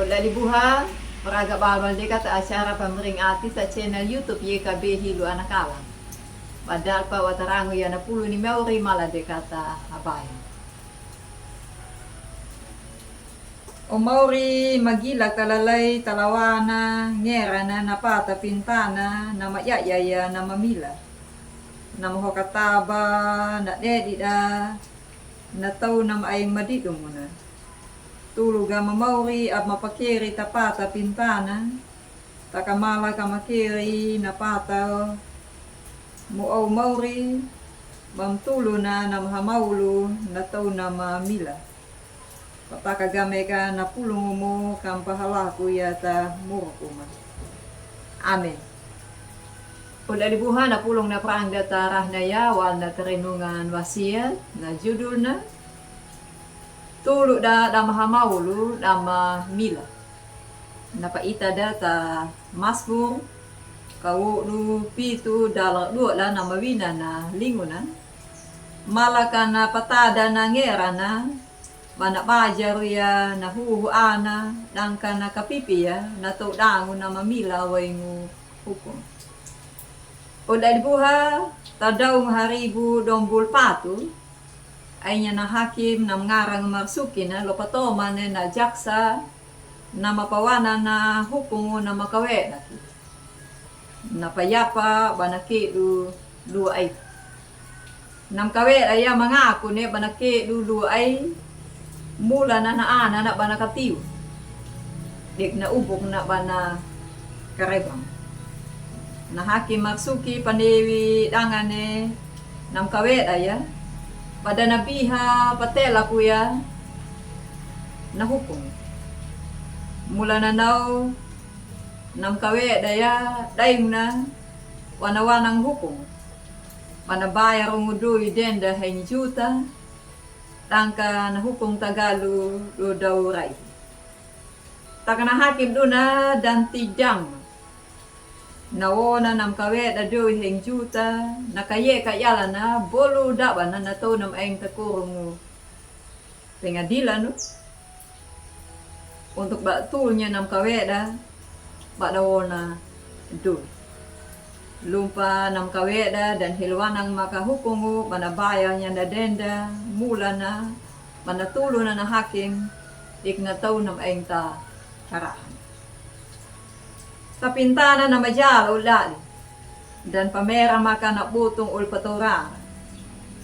Wala libuha, maraga babal di ka ta asyara pamring ati sa channel YouTube YKB Hilo Anakalang. Padal pa watarango yan na pulo ni Mauri mala di ka ta abay. O Mauri magilag talalay talawana ngera na napata pintana na mayayaya na mamila. Na mahokataba na dedida na tau na maayong madito mo na. Tuluga mamauri at mapakiri tapata pintana. Takamala ka makiri na pata muaw mauri. Mamtulo na mahamaulo na tau na mamila. Patakagame ka na pulong mo kang pahalaku yata murukuma. Amen. Ula libuhan na pulong na praang datarah na yawal na terenungan wasiat na judul na tulog da mahamaulo da mamila. Napaita data masbur kau lu pitu dalak dua la na mawina na lingunan. Malaka na patada na ngera na mana bajar ya na huhuana dangka na kapipiya na to dango na mamila waingu hukum. Oda dibuha tadaw haribu dombul patu ay niya na hakim na ngarang marsuki na lopatoma na jaksa na mapawana na hukum na makawe na payapa banaki lu ay nam kawe ay mga ako ne banaki lu ay mula na naana na banakatiu dik na ubok na bana karebang na hakim marsuki panewi dangane nam kawe ay pada nabiha patela kuya na hukum mula na naw nam kawe daya dayong na wanawanang hukum manabaya rungudoy denda hain juta tangka na hukum tagalo do daw ray taka na hakim do na dan tidang nawona nam kawe da do hain juta nakaye kayala na bolo daba na nato nam aing takurong pengadilan no untuk batulnya nam kawe da badawona do lumpa nam kaweda dan hilwanang makahukumu manabaya niya na denda mula na manatulo na hakim ignataw nam aing ta karahan tapintana na majalo lali dan pamera maka naputong ulpatora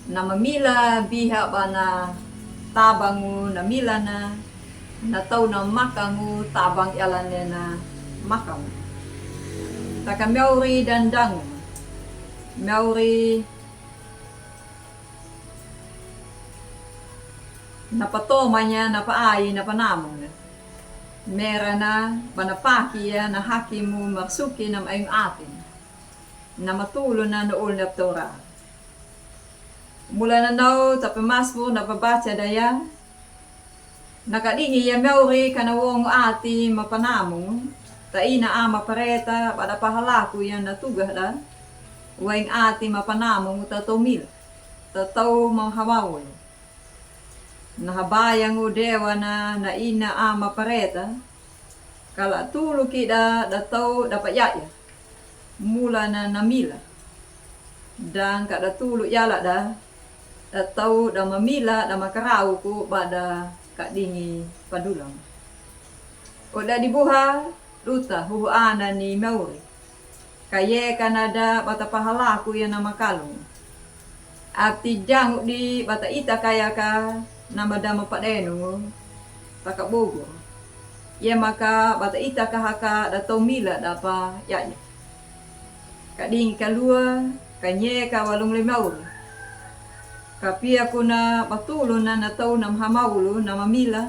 na mamila biha ba na tabangu na mila na nataw na makangu tabang yalan na makamu taka Mauri dandang Mauri napatoma niya napaayi napanamong mera na banapaki na hakimu marsuki nam ayong atin na matulo na nool na Torah mula na naw tapamasmo napabacha daya nakadingi ya Mauri kanawong ati mapanamong taina ama pareta pada pahalaku yan natugah da waing ati mapanamong tatomil tataw manghawawol nahabayang udewa na naina ama pareta kala tulo kida dataw dapat yaya mula na namila dan kada tulo yala da dataw da mamila da makarau ko pada kadingi padulang oda dibuha luta huhuana ni Mauri kaye kanada bata pahalaku yan na makalong at tidang di bata ita kaya ka na madama padeno takabogo ye maka bata ita kahaka dato mila dapa yaya kading kalua kanye ka walong limaur kapia ko na patulo na nataw na hamaulo na mamila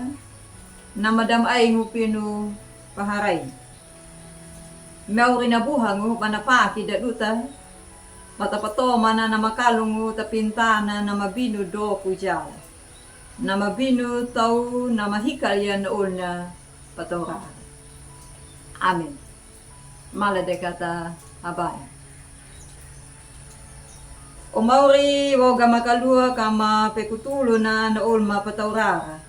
na madam ay ngupino paharay Mauri na buhang manapaki daduta matapatoma na namakalong tapintana na mabino do kujal na mabino tau na mahikal yan nool na patoraan. Amen. Maladekata abay. O Mauri woga makalua kama pekutulo na nool mapataurara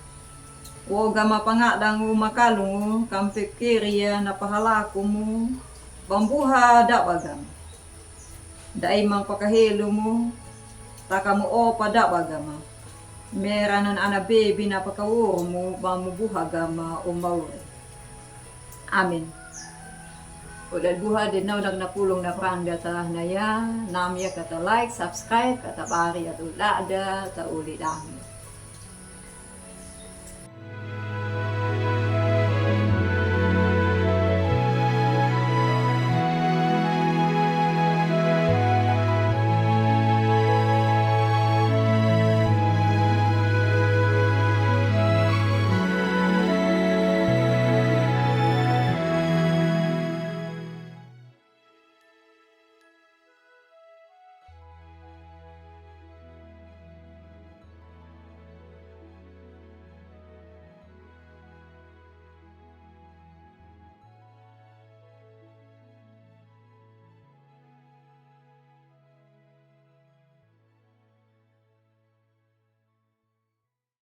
O gama pangadang makalungu kampikiria na pahalaku mo bambuha dabagam. Dai mang pakahelo mo taka mo o padabagama. Meranan ana baby na pakawuro mo bamubuha gama umaure. Amin. Udah buha din na udah napulong na prangga ta na ya. Namya kata like, subscribe, kata bari at ulada ta uli dami.